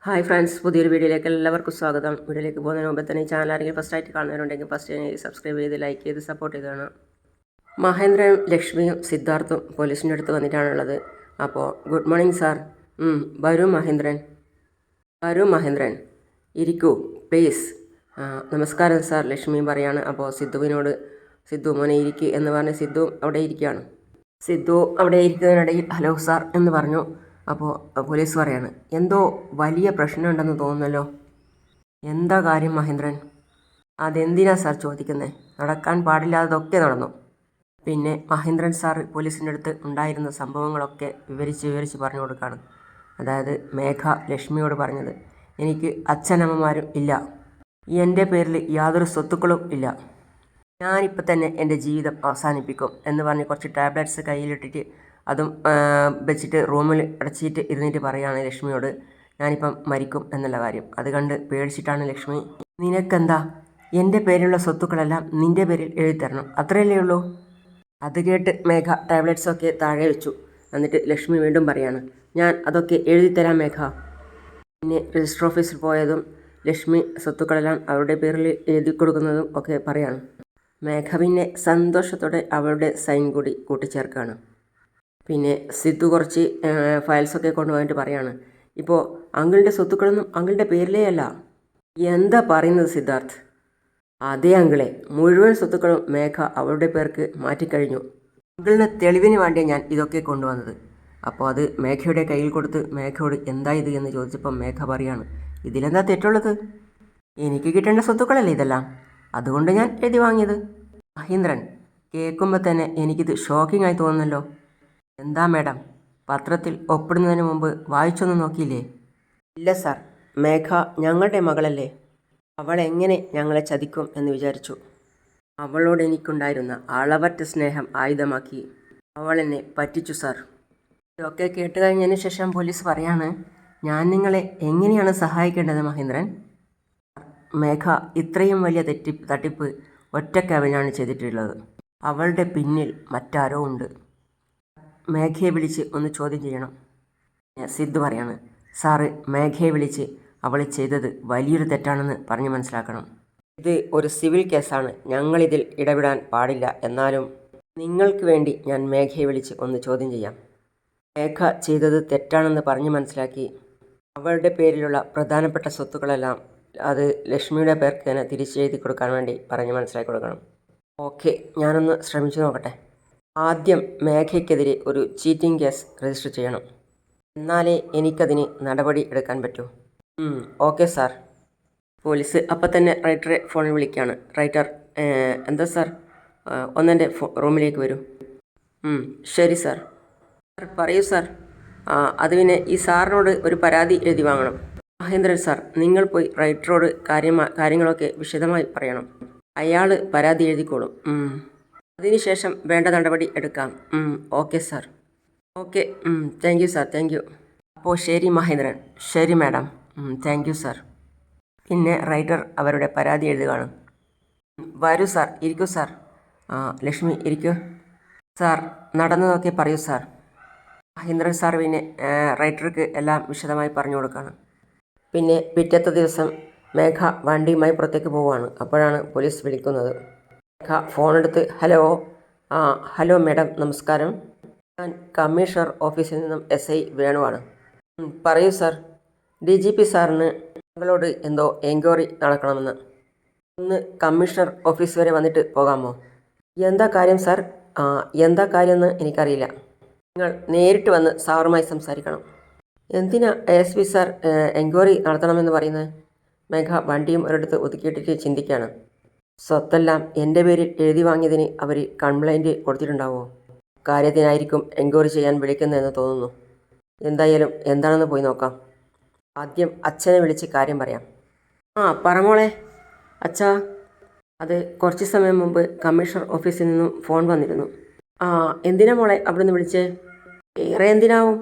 Hi friends, പുതിയൊരു വീഡിയോയിലേക്ക് എല്ലാവർക്കും സ്വാഗതം. വീഡിയോയിലേക്ക് പോകുന്നതിന് മുമ്പ് തന്നെ ഈ ചാനൽ ആരെങ്കിലും ഫസ്റ്റ് ആയിട്ട് കാണുന്നവരുണ്ടെങ്കിൽ ഫസ്റ്റ് സബ്സ്ക്രൈബ് ചെയ്ത് ലൈക്ക് ചെയ്ത് സപ്പോർട്ട് ചെയ്താണ്. മഹേന്ദ്രനും ലക്ഷ്മിയും സിദ്ധാർത്ഥും പോലീസിൻ്റെ അടുത്ത് വന്നിട്ടാണുള്ളത്. അപ്പോൾ ഗുഡ് മോർണിംഗ് സാർ. വരൂ മഹേന്ദ്രൻ ഇരിക്കൂ പ്ലീസ്. നമസ്കാരം സാർ, ലക്ഷ്മിയും പറയാണ്. അപ്പോൾ സിദ്ധുവിനോട് സിദ്ധു മോനെ ഇരിക്കുക എന്ന് പറഞ്ഞ് സിദ്ധു അവിടെ ഇരിക്കുകയാണ്. സിദ്ധു അവിടെ ഇരിക്കുന്നതിനിടയിൽ ഹലോ സാർ എന്ന് പറഞ്ഞു. അപ്പോൾ പോലീസ് പറയാണ്, എന്തോ വലിയ പ്രശ്നമുണ്ടെന്ന് തോന്നുന്നല്ലോ. എന്താ കാര്യം മഹേന്ദ്രൻ? അതെന്തിനാ സാർ ചോദിക്കുന്നത്? നടക്കാൻ പാടില്ലാത്തതൊക്കെ നടന്നു. പിന്നെ മഹേന്ദ്രൻ സാർ പോലീസിൻ്റെ അടുത്ത് ഉണ്ടായിരുന്ന സംഭവങ്ങളൊക്കെ വിവരിച്ച് പറഞ്ഞു കൊടുക്കുകയാണ്. അതായത് മേഘ ലക്ഷ്മിയോട് പറഞ്ഞത്, എനിക്ക് അച്ഛനമ്മമാരും ഇല്ല, എൻ്റെ പേരിൽ യാതൊരു സ്വത്തുക്കളും ഇല്ല, ഞാനിപ്പോൾ തന്നെ എൻ്റെ ജീവിതം അവസാനിപ്പിക്കും എന്ന് പറഞ്ഞ് കുറച്ച് ടാബ്ലറ്റ്സ് കയ്യിലിട്ടിട്ട് അതും വെച്ചിട്ട് റൂമിൽ അടച്ചിട്ട് ഇരുന്നിട്ട് പറയുകയാണ് ലക്ഷ്മിയോട്, ഞാനിപ്പം മരിക്കും എന്നുള്ള കാര്യം. അത് കണ്ട് പേടിച്ചിട്ടാണ് ലക്ഷ്മി, നിനക്കെന്താ, എൻ്റെ പേരിലുള്ള സ്വത്തുക്കളെല്ലാം നിൻ്റെ പേരിൽ എഴുതിത്തരണം, അത്രയല്ലേ ഉള്ളൂ. അത് കേട്ട് മേഘ ടാബ്ലറ്റ്സൊക്കെ താഴെ വെച്ചു. എന്നിട്ട് ലക്ഷ്മി വീണ്ടും പറയാണ്, ഞാൻ അതൊക്കെ എഴുതിത്തരാം മേഘ. പിന്നെ രജിസ്റ്റർ ഓഫീസിൽ പോയതും ലക്ഷ്മി സ്വത്തുക്കളെല്ലാം അവരുടെ പേരിൽ എഴുതി കൊടുക്കുന്നതും ഒക്കെ പറയാണ്. മേഘ പിന്നെ സന്തോഷത്തോടെ അവളുടെ സൈൻ കൂടി കൂട്ടിച്ചേർക്കുകയാണ്. പിന്നെ സിദ്ധു കുറച്ച് ഫയൽസൊക്കെ കൊണ്ടുപോയിട്ട് പറയാണ്, ഇപ്പോൾ അങ്കിളുടെ സ്വത്തുക്കളൊന്നും അങ്കിളുടെ പേരിലേ അല്ല. എന്താ പറയുന്നത് സിദ്ധാർത്ഥ്? അതേ അങ്കിളെ, മുഴുവൻ സ്വത്തുക്കളും മേഘ അവളുടെ പേർക്ക് മാറ്റിക്കഴിഞ്ഞു. അങ്കിളിന് തെളിവിന് വേണ്ടിയാണ് ഞാൻ ഇതൊക്കെ കൊണ്ടുവന്നത്. അപ്പോൾ അത് മേഘയുടെ കയ്യിൽ കൊടുത്ത് മേഘയോട് എന്താ ഇത് എന്ന് ചോദിച്ചപ്പോൾ മേഘ പറയാണ്, ഇതിലെന്താ തെറ്റുള്ളത്? എനിക്ക് കിട്ടേണ്ട സ്വത്തുക്കളല്ലേ ഇതെല്ലാം, അതുകൊണ്ട് ഞാൻ എഴുതി വാങ്ങിയത്. മഹേന്ദ്രൻ കേൾക്കുമ്പോൾ തന്നെ എനിക്കിത് ഷോക്കിംഗ് ആയി തോന്നുന്നല്ലോ. എന്താ മാഡം, പത്രത്തിൽ ഒപ്പിടുന്നതിന് മുമ്പ് വായിച്ചൊന്നും നോക്കിയില്ലേ? ഇല്ല സാർ, മേഘ ഞങ്ങളുടെ മകളല്ലേ, അവളെങ്ങനെ ഞങ്ങളെ ചതിക്കും എന്ന് വിചാരിച്ചു. അവളോട് എനിക്കുണ്ടായിരുന്ന അളവറ്റ സ്നേഹം ആയുധമാക്കി അവളെന്നെ പറ്റിച്ചു സാർ. ഇതൊക്കെ കേട്ട് കഴിഞ്ഞതിന് ശേഷം പോലീസ് പറയാണ്, ഞാൻ നിങ്ങളെ എങ്ങനെയാണ് സഹായിക്കേണ്ടത് മഹേന്ദ്രൻ? മേഘ ഇത്രയും വലിയ തട്ടിപ്പ് ഒറ്റയ്ക്കവനാണ് ചെയ്തിട്ടുള്ളത്. അവളുടെ പിന്നിൽ മറ്റാരോ ഉണ്ട്. മേഘയെ വിളിച്ച് ഒന്ന് ചോദ്യം ചെയ്യണം. സിദ്ധു പറയാണ്, സാറ് മേഘയെ വിളിച്ച് അവൾ ചെയ്തത് വലിയൊരു തെറ്റാണെന്ന് പറഞ്ഞ് മനസ്സിലാക്കണം. ഇത് ഒരു സിവിൽ കേസാണ്, ഞങ്ങളിതിൽ ഇടപെടാൻ പാടില്ല. എന്നാലും നിങ്ങൾക്ക് വേണ്ടി ഞാൻ മേഘയെ വിളിച്ച് ഒന്ന് ചോദ്യം ചെയ്യാം. മേഘ ചെയ്തത് തെറ്റാണെന്ന് പറഞ്ഞ് മനസ്സിലാക്കി അവളുടെ പേരിലുള്ള പ്രധാനപ്പെട്ട സ്വത്തുക്കളെല്ലാം അത് ലക്ഷ്മിയുടെ പേർക്ക് തന്നെ തിരിച്ചെഴുതി കൊടുക്കാൻ വേണ്ടി പറഞ്ഞ് മനസ്സിലാക്കി കൊടുക്കണം. ഓക്കെ, ഞാനൊന്ന് ശ്രമിച്ചു നോക്കട്ടെ. ആദ്യം മേഘയ്ക്കെതിരെ ഒരു ചീറ്റിംഗ് കേസ് രജിസ്റ്റർ ചെയ്യണം, എന്നാലേ എനിക്കതിന് നടപടി എടുക്കാൻ പറ്റൂ. Okay sir. പോലീസ് അപ്പം തന്നെ റൈറ്ററെ ഫോണിൽ വിളിക്കുകയാണ്. റൈറ്റർ, എന്താ സാർ, ഒന്നെൻ്റെ റൂമിലേക്ക് വരൂ. ശരി സാർ. സാർ പറയൂ സാർ. അത് പിന്നെ ഈ സാറിനോട് ഒരു പരാതി എഴുതി വാങ്ങണം. മഹേന്ദ്രൻ സാർ, നിങ്ങൾ പോയി റൈറ്ററോട് കാര്യങ്ങളൊക്കെ വിശദമായി പറയണം. അയാൾ പരാതി എഴുതിക്കോളും. അതിനുശേഷം വേണ്ട നടപടി എടുക്കാം. Okay sir. Okay, thank you sir, thank you. അപ്പോൾ ശരി മഹേന്ദ്രൻ. ശരി മാഡം, താങ്ക് യു സാർ. പിന്നെ റൈറ്റർ അവരുടെ പരാതി എഴുതുകയാണ്. വരൂ സാർ, ഇരിക്കൂ സാർ. ലക്ഷ്മി ഇരിക്കൂ സാർ. നടന്നതൊക്കെ പറയൂ സാർ. മഹേന്ദ്രൻ സാർ പിന്നെ റൈറ്റർക്ക് എല്ലാം വിശദമായി പറഞ്ഞു കൊടുക്കുകയാണ്. പിന്നെ പിറ്റത്തെ ദിവസം മേഘ വണ്ടിയുമായി പുറത്തേക്ക് പോവുകയാണ്. അപ്പോഴാണ് പോലീസ് വിളിക്കുന്നത്. മേഘ ഫോണെടുത്ത് ഹലോ മാഡം, നമസ്കാരം. ഞാൻ കമ്മീഷണർ ഓഫീസിൽ നിന്നും SI വേണുവാണ്. പറയൂ സാർ. DGP സാറിന് ഞങ്ങളോട് എന്തോ എൻക്വയറി നടക്കണമെന്ന്. ഒന്ന് കമ്മീഷണർ ഓഫീസ് വരെ വന്നിട്ട് പോകാമോ? എന്താ കാര്യം സാർ? എന്താ കാര്യമെന്ന് എനിക്കറിയില്ല. നിങ്ങൾ നേരിട്ട് വന്ന് സാറുമായി സംസാരിക്കണം. എന്തിനാ ASP സാർ എൻക്വയറി നടത്തണമെന്ന് പറയുന്നത്? മേഘ വണ്ടിയും ഒരിടത്ത് ഒതുക്കിയിട്ടിട്ട് ചിന്തിക്കുകയാണ്. സ്വത്തെല്ലാം എൻ്റെ പേരിൽ എഴുതി വാങ്ങിയതിന് അവർ കംപ്ലൈൻറ്റ് കൊടുത്തിട്ടുണ്ടാവുമോ? കാര്യത്തിനായിരിക്കും എൻക്വയറി ചെയ്യാൻ വിളിക്കുന്നതെന്ന് തോന്നുന്നു. എന്തായാലും എന്താണെന്ന് പോയി നോക്കാം. ആദ്യം അച്ഛനെ വിളിച്ച് കാര്യം പറയാം. പറമോളെ. അച്ഛാ, അത് കുറച്ച് സമയം മുമ്പ് കമ്മീഷണർ ഓഫീസിൽ നിന്നും ഫോൺ വന്നിരുന്നു. എന്തിനാ മോളെ അവിടുന്ന് വിളിച്ചേ? വേറെ എന്തിനാവും,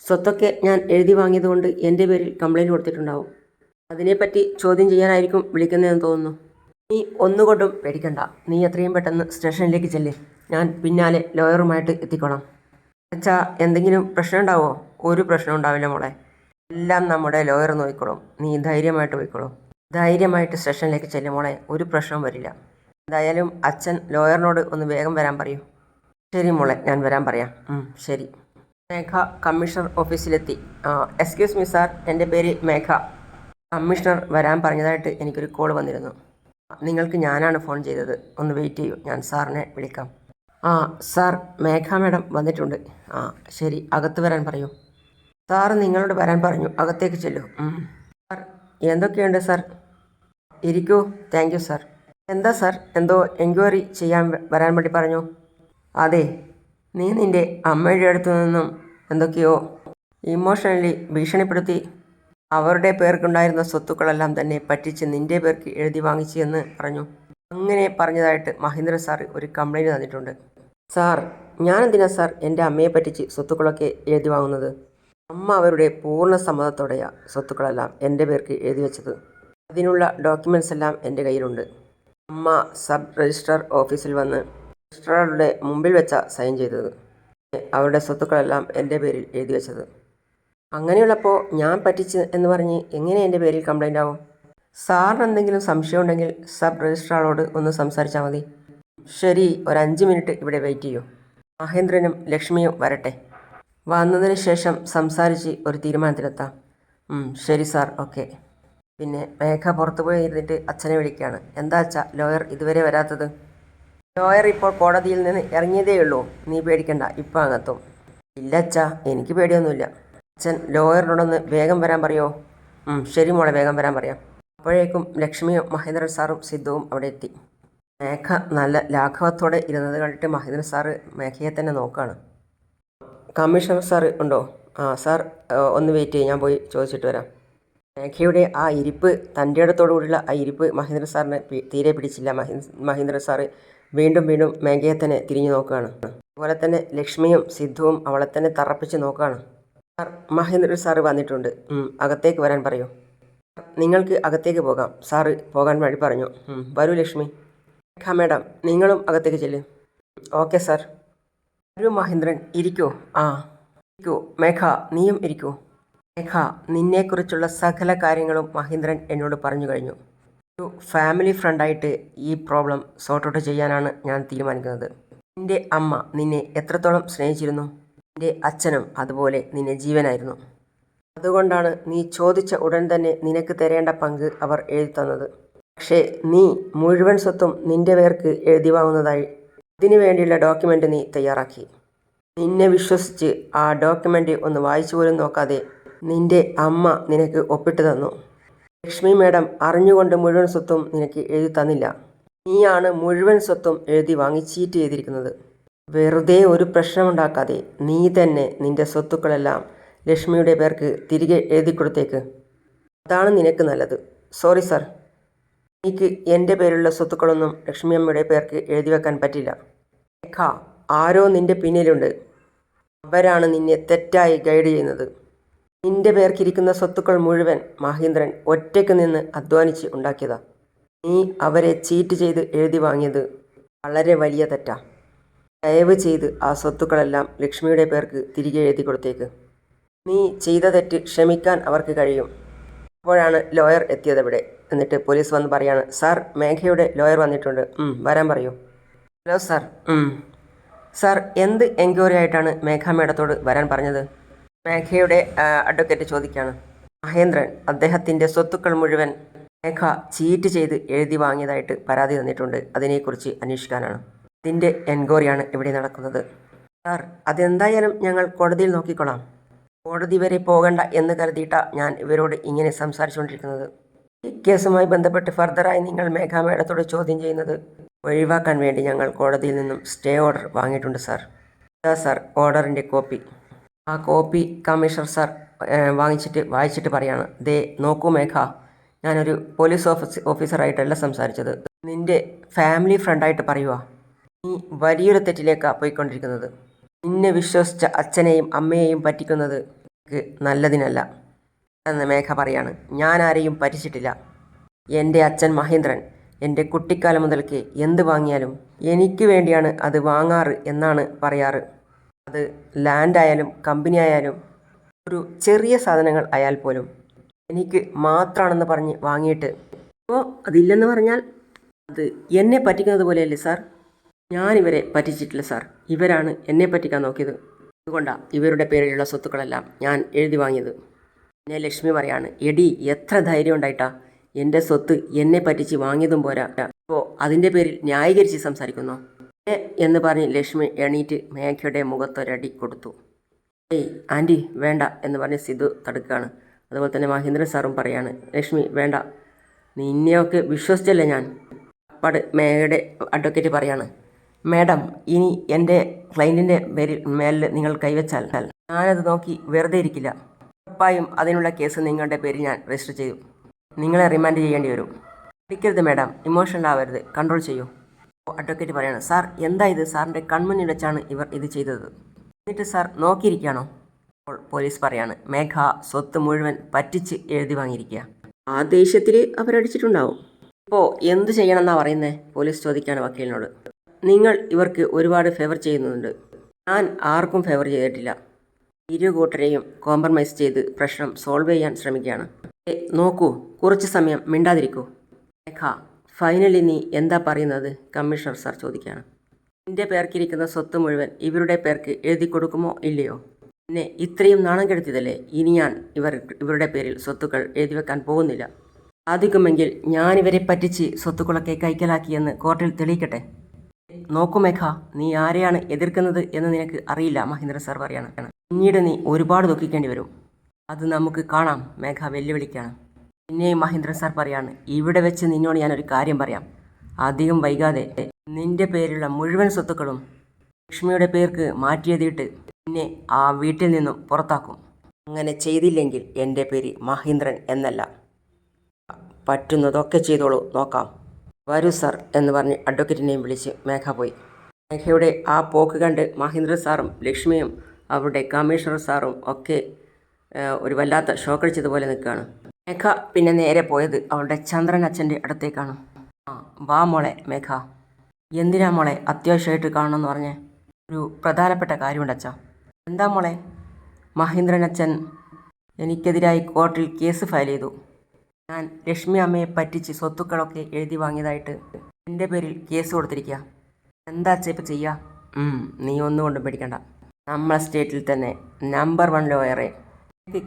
സ്വത്തൊക്കെ ഞാൻ എഴുതി വാങ്ങിയതുകൊണ്ട് എൻ്റെ പേരിൽ കംപ്ലൈൻറ്റ് കൊടുത്തിട്ടുണ്ടാവും. അതിനെപ്പറ്റി ചോദ്യം ചെയ്യാനായിരിക്കും വിളിക്കുന്നതെന്ന് തോന്നുന്നു. നീ ഒന്നുകൊണ്ടും പേടിക്കണ്ട. നീ എത്രയും പെട്ടെന്ന് സ്റ്റേഷനിലേക്ക് ചെല്ല്. ഞാൻ പിന്നാലെ ലോയറുമായിട്ട് എത്തിക്കോളാം. അച്ഛാ, എന്തെങ്കിലും പ്രശ്നം ഉണ്ടാവുമോ? ഒരു പ്രശ്നം ഉണ്ടാവില്ല മോളെ. എല്ലാം നമ്മുടെ ലോയർ നോക്കിക്കോളും. നീ ധൈര്യമായിട്ട് പോയിക്കോളും. ധൈര്യമായിട്ട് സ്റ്റേഷനിലേക്ക് ചെല്ലും മോളെ, ഒരു പ്രശ്നവും വരില്ല. എന്തായാലും അച്ഛൻ ലോയറിനോട് ഒന്ന് വേഗം വരാൻ പറയൂ. ശരി മോളെ, ഞാൻ വരാൻ പറയാം. ശരി. മേഘ കമ്മീഷണർ ഓഫീസിലെത്തി. എക്സ്ക്യൂസ് മീ സാർ, എൻ്റെ പേര് മേഘ. കമ്മീഷണർ വരാൻ പറഞ്ഞതായിട്ട് എനിക്കൊരു കോൾ വന്നിരുന്നു. നിങ്ങൾക്ക് ഞാനാണ് ഫോൺ ചെയ്തത്. ഒന്ന് വെയിറ്റ് ചെയ്യൂ, ഞാൻ സാറിനെ വിളിക്കാം. സാർ, മേഘ മാഡം വന്നിട്ടുണ്ട്. ശരി, അകത്ത് വരാൻ പറയൂ. സാറ് നിങ്ങളോട് വരാൻ പറഞ്ഞു, അകത്തേക്ക് ചെല്ലൂ. സാർ, എന്തൊക്കെയുണ്ട് സാർ? ഇരിക്കൂ. Thank you sir. എന്താ സാർ, എന്തോ എൻക്വയറി ചെയ്യാൻ വരാൻ വേണ്ടി പറഞ്ഞു? അതെ, നീ നിൻ്റെ അമ്മയുടെ അടുത്തു നിന്നും എന്തൊക്കെയോ ഇമോഷണലി ഭീഷണിപ്പെടുത്തി അവരുടെ പേർക്കുണ്ടായിരുന്ന സ്വത്തുക്കളെല്ലാം തന്നെ പറ്റിച്ച് നിൻ്റെ പേർക്ക് എഴുതി വാങ്ങിച്ചു എന്ന് പറഞ്ഞു. അങ്ങനെ പറഞ്ഞതായിട്ട് മഹേന്ദ്രൻ സാർ ഒരു കംപ്ലൈൻറ്റ് തന്നിട്ടുണ്ട്. സാർ, ഞാനെന്തിനാ സാർ എൻ്റെ അമ്മയെ പറ്റിച്ച് സ്വത്തുക്കളൊക്കെ എഴുതി വാങ്ങുന്നത്? അമ്മ അവരുടെ പൂർണ്ണ സമ്മതത്തോടെയാണ് സ്വത്തുക്കളെല്ലാം എൻ്റെ പേർക്ക് എഴുതി വെച്ചത്. അതിനുള്ള ഡോക്യുമെൻറ്റ്സ് എല്ലാം എൻ്റെ കയ്യിലുണ്ട്. അമ്മ സബ് രജിസ്ട്രാർ ഓഫീസിൽ വന്ന് രജിസ്ട്രാറുടെ മുമ്പിൽ വെച്ച സൈൻ ചെയ്തത്. അവരുടെ സ്വത്തുക്കളെല്ലാം എൻ്റെ പേരിൽ എഴുതി വെച്ചത്. അങ്ങനെയുള്ളപ്പോൾ ഞാൻ പറ്റിച്ച് എന്ന് പറഞ്ഞ് എങ്ങനെ എൻ്റെ പേരിൽ കംപ്ലൈൻ്റ് ആവും? സാറിന് എന്തെങ്കിലും സംശയം ഉണ്ടെങ്കിൽ സബ് രജിസ്ട്രാറോട് ഒന്ന് സംസാരിച്ചാൽ മതി. ശരി, ഒരു 5 മിനിറ്റ് ഇവിടെ വെയിറ്റ് ചെയ്യൂ. മഹേന്ദ്രനും ലക്ഷ്മിയും വരട്ടെ. വന്നതിന് ശേഷം സംസാരിച്ച് ഒരു തീരുമാനത്തിലെത്താം. ശരി സാർ, ഓക്കെ. പിന്നെ മേഘ പുറത്തു പോയി ഇരുന്നിട്ട് അച്ഛനെ വിളിക്കുകയാണ്. എന്താ അച്ഛാ ലോയർ ഇതുവരെ വരാത്തത്? ലോയർ ഇപ്പോൾ കോടതിയിൽ നിന്ന് ഇറങ്ങിയതേയുള്ളൂ. നീ പേടിക്കണ്ട, ഇപ്പം അകത്തും. ഇല്ല അച്ഛാ, എനിക്ക് പേടിയൊന്നുമില്ല. അച്ഛൻ ലോയറിനോടൊന്ന് വേഗം വരാൻ പറയുമോ? ശരി മോളെ, വേഗം വരാൻ പറയാം. അപ്പോഴേക്കും ലക്ഷ്മിയും മഹേന്ദ്രൻ സാറും സിദ്ധുവും അവിടെ എത്തി. മേഘ നല്ല ലാഘവത്തോടെ ഇരുന്നത് കണ്ടിട്ട് മഹേന്ദ്രൻ സാറ് മേഘയെ തന്നെ നോക്കുകയാണ്. കമ്മീഷണർ സാറ് ഉണ്ടോ? സാർ, ഒന്ന് വെയിറ്റ് ചെയ്യും, ഞാൻ പോയി ചോദിച്ചിട്ട് വരാം. മേഘയുടെ ആ ഇരിപ്പ്, തൻ്റെ ഇടത്തോടുകൂടിയുള്ള ആ ഇരിപ്പ് മഹേന്ദ്രൻ സാറിന് തീരെ പിടിച്ചില്ല. മഹേന്ദ്രൻ സാറ് വീണ്ടും വീണ്ടും മേഘയെ തന്നെ തിരിഞ്ഞു നോക്കുകയാണ്. അതുപോലെ തന്നെ ലക്ഷ്മിയും സിദ്ധുവും അവളെ തന്നെ തറപ്പിച്ച് നോക്കുകയാണ്. സാർ, മഹേന്ദ്രൻ സാറ് വന്നിട്ടുണ്ട്. അകത്തേക്ക് വരാൻ പറയൂ. നിങ്ങൾക്ക് അകത്തേക്ക് പോകാം. സാറ് പോകാൻ വഴി പറഞ്ഞു. വരൂ ലക്ഷ്മി. മേഘ മാഡം, നിങ്ങളും അകത്തേക്ക് ചെല്ല്. Okay sir. വരൂ മഹേന്ദ്രൻ, ഇരിക്കൂ. ഇരിക്കൂ. മേഘ, നീയും ഇരിക്കൂ. മേഘ, നിന്നെക്കുറിച്ചുള്ള സകല കാര്യങ്ങളും മഹേന്ദ്രൻ എന്നോട് പറഞ്ഞു കഴിഞ്ഞു. ഒരു ഫാമിലി ഫ്രണ്ടായിട്ട് ഈ പ്രോബ്ലം സോർട്ട് ഔട്ട് ചെയ്യാനാണ് ഞാൻ തീരുമാനിക്കുന്നത്. നിൻ്റെ അമ്മ നിന്നെ എത്രത്തോളം സ്നേഹിച്ചിരുന്നു? നിൻ്റെ അച്ഛനും അതുപോലെ നിന്നെ ജീവനായിരുന്നു. അതുകൊണ്ടാണ് നീ ചോദിച്ച ഉടൻ തന്നെ നിനക്ക് തരേണ്ട പങ്ക് അവർ എഴുതി തന്നത്. പക്ഷേ നീ മുഴുവൻ സ്വത്തും നിൻ്റെ പേർക്ക് എഴുതി വാങ്ങുന്നതായി ഇതിനു വേണ്ടിയുള്ള ഡോക്യുമെൻ്റ് നീ തയ്യാറാക്കി. നിന്നെ വിശ്വസിച്ച് ആ ഡോക്യുമെൻ്റ് ഒന്ന് വായിച്ചു പോലും നോക്കാതെ നിൻ്റെ അമ്മ നിനക്ക് ഒപ്പിട്ട് തന്നു. ലക്ഷ്മി മാഡം അറിഞ്ഞുകൊണ്ട് മുഴുവൻ സ്വത്തും നിനക്ക് എഴുതി തന്നില്ല. നീയാണ് മുഴുവൻ സ്വത്തും എഴുതി വാങ്ങി ചീറ്റ് ചെയ്തിരിക്കുന്നത്. വെറുതെ ഒരു പ്രശ്നമുണ്ടാക്കാതെ നീ തന്നെ നിൻ്റെ സ്വത്തുക്കളെല്ലാം ലക്ഷ്മിയുടെ പേർക്ക് തിരികെ എഴുതി കൊടുത്തേക്ക്. അതാണ് നിനക്ക് നല്ലത്. സോറി സാർ, എനിക്ക് എൻ്റെ പേരുള്ള സ്വത്തുക്കളൊന്നും ലക്ഷ്മി അമ്മയുടെ പേർക്ക് എഴുതി വെക്കാൻ പറ്റില്ല. മേഘ, ആരോ നിൻ്റെ പിന്നിലുണ്ട്. അവരാണ് നിന്നെ തെറ്റായി ഗൈഡ് ചെയ്യുന്നത്. നിൻ്റെ പേർക്കിരിക്കുന്ന സ്വത്തുക്കൾ മുഴുവൻ മഹേന്ദ്രൻ ഒറ്റയ്ക്ക് നിന്ന് അധ്വാനിച്ച് ഉണ്ടാക്കിയതാ. നീ അവരെ ചീറ്റ് ചെയ്ത് എഴുതി വാങ്ങിയത് വളരെ വലിയ തെറ്റാ. ദയവ് ചെയ്ത് ആ സ്വത്തുക്കളെല്ലാം ലക്ഷ്മിയുടെ പേർക്ക് തിരികെ എഴുതി കൊടുത്തേക്ക്. നീ ചെയ്ത തെറ്റ് ക്ഷമിക്കാൻ അവർക്ക് കഴിയും. അപ്പോഴാണ് ലോയർ എത്തിയതവിടെ. എന്നിട്ട് പോലീസ് വന്ന് പറയാണ്, സാർ, മേഘയുടെ ലോയർ വന്നിട്ടുണ്ട്. വരാൻ പറയൂ. Hello sir. സാർ, എന്ത് എൻക്വയറി ആയിട്ടാണ് മേഘ മേഡത്തോട് വരാൻ പറഞ്ഞത്? മേഘയുടെ അഡ്വക്കേറ്റ് ചോദിക്കുകയാണ്. മഹേന്ദ്രൻ അദ്ദേഹത്തിൻ്റെ സ്വത്തുക്കൾ മുഴുവൻ മേഘ ചീറ്റ് ചെയ്ത് എഴുതി വാങ്ങിയതായിട്ട് പരാതി തന്നിട്ടുണ്ട്. അതിനെക്കുറിച്ച് അന്വേഷിക്കാനാണ്. ഇതിൻ്റെ എൻക്വയറിയാണ് ഇവിടെ നടക്കുന്നത്. സാർ, അതെന്തായാലും ഞങ്ങൾ കോടതിയിൽ നോക്കിക്കൊള്ളാം. കോടതി വരെ പോകണ്ട എന്ന് കരുതിയിട്ടാണ് ഞാൻ ഇവരോട് ഇങ്ങനെ സംസാരിച്ചുകൊണ്ടിരിക്കുന്നത്. ഈ കേസുമായി ബന്ധപ്പെട്ട് ഫർദറായി നിങ്ങൾ മേഘ മേഡത്തോട് ചോദ്യം ചെയ്യുന്നത് ഒഴിവാക്കാൻ വേണ്ടി ഞങ്ങൾ കോടതിയിൽ നിന്നും സ്റ്റേ ഓർഡർ വാങ്ങിയിട്ടുണ്ട് സാർ. ഇതാ സാർ ഓർഡറിൻ്റെ കോപ്പി. ആ കോപ്പി കമ്മീഷണർ സാർ വായിച്ചിട്ട് പറയാണ്, ദേ നോക്കൂ മേഘ, ഞാനൊരു പോലീസ് ഓഫീസറായിട്ടല്ല സംസാരിച്ചത്. നിൻ്റെ ഫാമിലി ഫ്രണ്ടായിട്ട് പറയുക. നീ വലിയൊരു തെറ്റിലേക്കാണ് പോയിക്കൊണ്ടിരിക്കുന്നത്. നിന്നെ വിശ്വസിച്ച അച്ഛനെയും അമ്മയെയും പറ്റിക്കുന്നത് നല്ലതിനല്ല എന്ന് മേഘ പറയാണ്. ഞാൻ ആരെയും പറ്റിച്ചിട്ടില്ല. എൻ്റെ അച്ഛൻ മഹേന്ദ്രൻ എൻ്റെ കുട്ടിക്കാലം മുതൽക്ക് എന്ത് വാങ്ങിയാലും എനിക്ക് വേണ്ടിയാണ് അത് വാങ്ങാറ് എന്നാണ് പറയാറ്. അത് ലാൻഡായാലും കമ്പനി ആയാലും ഒരു ചെറിയ സാധനങ്ങൾ ആയാൽ പോലും എനിക്ക് മാത്രമാണെന്ന് പറഞ്ഞ് വാങ്ങിയിട്ട് അപ്പോൾ അതില്ലെന്ന് പറഞ്ഞാൽ അത് എന്നെ പറ്റിക്കുന്നത് പോലെയല്ലേ സാർ? ഞാനിവരെ പറ്റിച്ചിട്ടില്ല സാർ. ഇവരാണ് എന്നെ പറ്റിക്കാൻ നോക്കിയത്. അതുകൊണ്ടാണ് ഇവരുടെ പേരിലുള്ള സ്വത്തുക്കളെല്ലാം ഞാൻ എഴുതി വാങ്ങിയത്. പിന്നെ ലക്ഷ്മി പറയാണ്, എടി എത്ര ധൈര്യം ഉണ്ടായിട്ടാ എൻ്റെ സ്വത്ത് എന്നെ പറ്റിച്ച് വാങ്ങിയതും പോരാ, അപ്പോൾ അതിൻ്റെ പേരിൽ ന്യായീകരിച്ച് സംസാരിക്കുന്നു എന്ന് പറഞ്ഞ് ലക്ഷ്മി എണീറ്റ് മേഘയുടെ മുഖത്തൊരടി കൊടുത്തു. ഏയ് ആൻറ്റി വേണ്ട എന്ന് പറഞ്ഞ് സിദ്ധു തടുക്കുകയാണ്. അതുപോലെ തന്നെ മഹേന്ദ്രൻ സാറും പറയാണ്, ലക്ഷ്മി വേണ്ട, നിന്നെയൊക്കെ വിശ്വസിച്ചല്ലേ ഞാൻ. അപ്പാട് മേഘയുടെ അഡ്വക്കേറ്റ് പറയാണ്, മാഡം ഇനി എൻ്റെ ക്ലയൻറ്റിൻ്റെ മേലിൽ നിങ്ങൾ കൈവച്ചാൽ ഞാനത് നോക്കി വെറുതെ ഇരിക്കില്ല. ഉറപ്പായും അതിനുള്ള കേസ് നിങ്ങളുടെ പേരിൽ ഞാൻ രജിസ്റ്റർ ചെയ്തു. നിങ്ങളെ റിമാൻഡ് ചെയ്യേണ്ടി വരും. അടിക്കരുത് മാഡം, ഇമോഷണൽ ആവരുത്, കൺട്രോൾ ചെയ്യൂ. അഡ്വക്കേറ്റ് പറയാണ്, സാർ എന്താ ഇത്? സാറിൻ്റെ കൺമുന്നിൽ വെച്ചാണ് ഇവർ ഇത് ചെയ്തത്, എന്നിട്ട് സാർ നോക്കിയിരിക്കുകയാണോ? അപ്പോൾ പോലീസ് പറയാണ്, മേഘ സ്വത്ത് മുഴുവൻ പറ്റിച്ച് എഴുതി വാങ്ങിയിരിക്കുക. ആ ദേഷ്യത്തിൽ അവരടിച്ചിട്ടുണ്ടാവും. ഇപ്പോൾ എന്ത് ചെയ്യണമെന്നാണ് പറയുന്നത്? പോലീസ് ചോദിക്കുകയാണ് വക്കീലിനോട്. നിങ്ങൾ ഇവർക്ക് ഒരുപാട് ഫേവർ ചെയ്യുന്നുണ്ട്. ഞാൻ ആർക്കും ഫേവർ ചെയ്തിട്ടില്ല. ഇരു കൂട്ടരെയും കോംപ്രമൈസ് ചെയ്ത് പ്രശ്നം സോൾവ് ചെയ്യാൻ ശ്രമിക്കുകയാണ്. നോക്കൂ, കുറച്ച് സമയം മിണ്ടാതിരിക്കൂ. മേഘ, ഫൈനലി നീ എന്താ പറയുന്നത്? കമ്മീഷണർ സാർ ചോദിക്കുകയാണ്. എൻ്റെ പേർക്കിരിക്കുന്ന സ്വത്ത് മുഴുവൻ ഇവരുടെ പേർക്ക് എഴുതി കൊടുക്കുമോ ഇല്ലയോ? എന്നെ ഇത്രയും നാണം കെടുത്തിയതല്ലേ? ഇനി ഞാൻ ഇവരുടെ പേരിൽ സ്വത്തുക്കൾ എഴുതി വെക്കാൻ പോകുന്നില്ല. സാധിക്കുമെങ്കിൽ ഞാനിവരെ പറ്റിച്ച് സ്വത്തുക്കളൊക്കെ കൈക്കലാക്കിയെന്ന് കോർട്ടിൽ തെളിയിക്കട്ടെ. നോക്കൂ മേഘ, നീ ആരെയാണ് എതിർക്കുന്നത് എന്ന് നിനക്ക് അറിയില്ല. മഹേന്ദ്രൻ സാർ പറയാണ്, പിന്നീട് നീ ഒരുപാട് ദുഃഖിക്കേണ്ടി വരും. അത് നമുക്ക് കാണാം. മേഘ വെല്ലുവിളിക്കാണ്. പിന്നെയും മഹേന്ദ്രൻ സാർ പറയാണ്, ഇവിടെ വെച്ച് നിന്നോട് ഞാനൊരു കാര്യം പറയാം. അധികം വൈകാതെ നിന്റെ പേരിലുള്ള മുഴുവൻ സ്വത്തുക്കളും ലക്ഷ്മിയുടെ പേർക്ക് മാറ്റിയെഴുതിയിട്ട് നിന്നെ ആ വീട്ടിൽ നിന്നും പുറത്താക്കും. അങ്ങനെ ചെയ്തില്ലെങ്കിൽ എൻ്റെ പേര് മഹേന്ദ്രൻ എന്നല്ല. പറ്റുന്നതൊക്കെ ചെയ്തോളൂ, നോക്കാം. വരൂ സാർ എന്ന് പറഞ്ഞ് അഡ്വക്കേറ്റിനെയും വിളിച്ച് മേഘ പോയി. മേഘയുടെ ആ പോക്ക് കണ്ട് മഹേന്ദ്രൻ സാറും ലക്ഷ്മിയും അവരുടെ കമ്മീഷണർ സാറും ഒക്കെ ഒരു വല്ലാത്ത ഷോക്കടിച്ചതുപോലെ നിൽക്കുകയാണ്. മേഘ പിന്നെ നേരെ പോയത് അവളുടെ ചന്ദ്രൻ അച്ഛൻ്റെ അടുത്തേക്കാണ്. വാ മോളെ മേഘ. എന്തിനാ മോളെ അത്യാവശ്യമായിട്ട് കാണണമെന്ന് പറഞ്ഞേ? ഒരു പ്രധാനപ്പെട്ട കാര്യമുണ്ട് അച്ഛാ. എന്താ മോളെ? മഹേന്ദ്രൻ അച്ഛൻ എനിക്കെതിരായി കോർട്ടിൽ കേസ് ഫയൽ ചെയ്തു. ഞാൻ ലക്ഷ്മി അമ്മയെ പറ്റിച്ച് സ്വത്തുക്കളൊക്കെ എഴുതി വാങ്ങിയതായിട്ട് എൻ്റെ പേരിൽ കേസ് കൊടുത്തിരിക്കുക. എന്താ അച്ഛാ ഇപ്പം ചെയ്യുക? നീ ഒന്നുകൊണ്ടും പേടിക്കണ്ട. നമ്മളെ സ്റ്റേറ്റിൽ തന്നെ നമ്പർ 1 ലോയറെ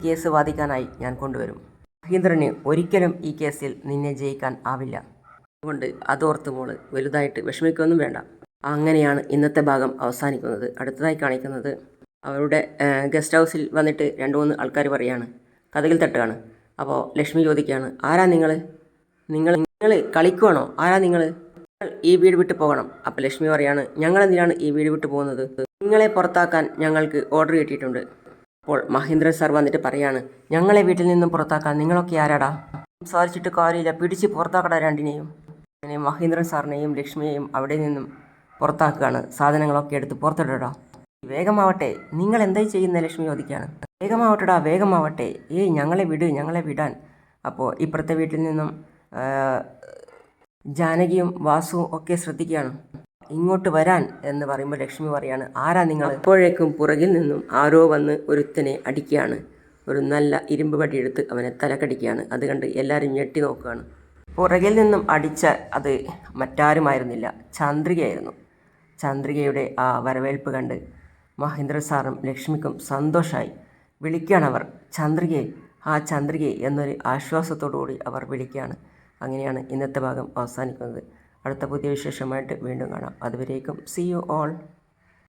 കേസ് വാദിക്കാനായി ഞാൻ കൊണ്ടുവരും. മഹേന്ദ്രന് ഒരിക്കലും ഈ കേസിൽ നിന്നെ ജയിക്കാൻ ആവില്ല. അതുകൊണ്ട് അതോർത്ത് മോള് വലുതായിട്ട് വിഷമിക്കൊന്നും വേണ്ട. അങ്ങനെയാണ് ഇന്നത്തെ ഭാഗം അവസാനിക്കുന്നത്. അടുത്തതായി കാണിക്കുന്നത് അവരുടെ ഗസ്റ്റ് ഹൗസിൽ വന്നിട്ട് 2-3 ആൾക്കാർ പറയാണ്, കഥകിൽ തട്ടുകയാണ്. അപ്പോൾ ലക്ഷ്മി ചോദിക്കുകയാണ്, ആരാ നിങ്ങൾ കളിക്കുവാണോ? ആരാ നിങ്ങൾ ഈ വീട് വിട്ട് പോകണം. അപ്പോൾ ലക്ഷ്മി പറയാണ്, ഞങ്ങളെന്തിനാണ് ഈ വീട് വിട്ട് പോകുന്നത്? നിങ്ങളെ പുറത്താക്കാൻ ഞങ്ങൾക്ക് ഓർഡർ കിട്ടിയിട്ടുണ്ട്. അപ്പോൾ മഹേന്ദ്രൻ സാർ വന്നിട്ട് പറയാണ്, ഞങ്ങളെ വീട്ടിൽ നിന്നും പുറത്താക്കാൻ നിങ്ങളൊക്കെ ആരാടാ? സംസാരിച്ചിട്ട് കാര്യമില്ല, പിടിച്ച് പുറത്താക്കടാ രണ്ടിനെയും. അങ്ങനെ മഹേന്ദ്രൻ സാറിനെയും ലക്ഷ്മിയെയും അവിടെ നിന്നും പുറത്താക്കുകയാണ്. സാധനങ്ങളൊക്കെ എടുത്ത് പുറത്തിടടാ. വേഗമാവട്ടെ, നിങ്ങൾ എന്തായി ചെയ്യുന്നത്? ലക്ഷ്മി ചോദിക്കുകയാണ്. വേഗമാവട്ടെടാ, വേഗമാവട്ടെ. ഞങ്ങളെ വിടാൻ. അപ്പോൾ ഇപ്പുറത്തെ വീട്ടിൽ നിന്നും ജാനകിയും വാസുവും ഒക്കെ ശ്രദ്ധിക്കുകയാണ്. ഇങ്ങോട്ട് വരാൻ എന്ന് പറയുമ്പോൾ ലക്ഷ്മി പറയാണ്, ആരാ നിങ്ങൾ? അപ്പോഴേക്കും പുറകിൽ നിന്നും ആരോ വന്ന് ഒരുത്തനെ അടിക്കുകയാണ്. ഒരു നല്ല ഇരുമ്പ് വടി എടുത്ത് അവനെ തലക്കടിക്കുകയാണ്. അത് കണ്ട് എല്ലാവരും ഞെട്ടി നോക്കുകയാണ്. പുറകിൽ നിന്നും അടിച്ച അത് മറ്റാരുമായിരുന്നില്ല, ചന്ദ്രികയായിരുന്നു. ചന്ദ്രികയുടെ ആ വരവേൽപ്പ് കണ്ട് മഹേന്ദ്രൻ സാറും ലക്ഷ്മിക്കും സന്തോഷമായി. വിളിക്കുകയാണവർ, ചന്ദ്രികയെ, ആ ചന്ദ്രികയെ എന്നൊരു ആശ്വാസത്തോടുകൂടി അവർ വിളിക്കുകയാണ്. അങ്ങനെയാണ് ഇന്നത്തെ ഭാഗം അവസാനിക്കുന്നത്. അടുത്ത പുതിയ വിശേഷമായിട്ട് വീണ്ടും കാണാം. അതുവരേക്കും സീ യു ഓൾ.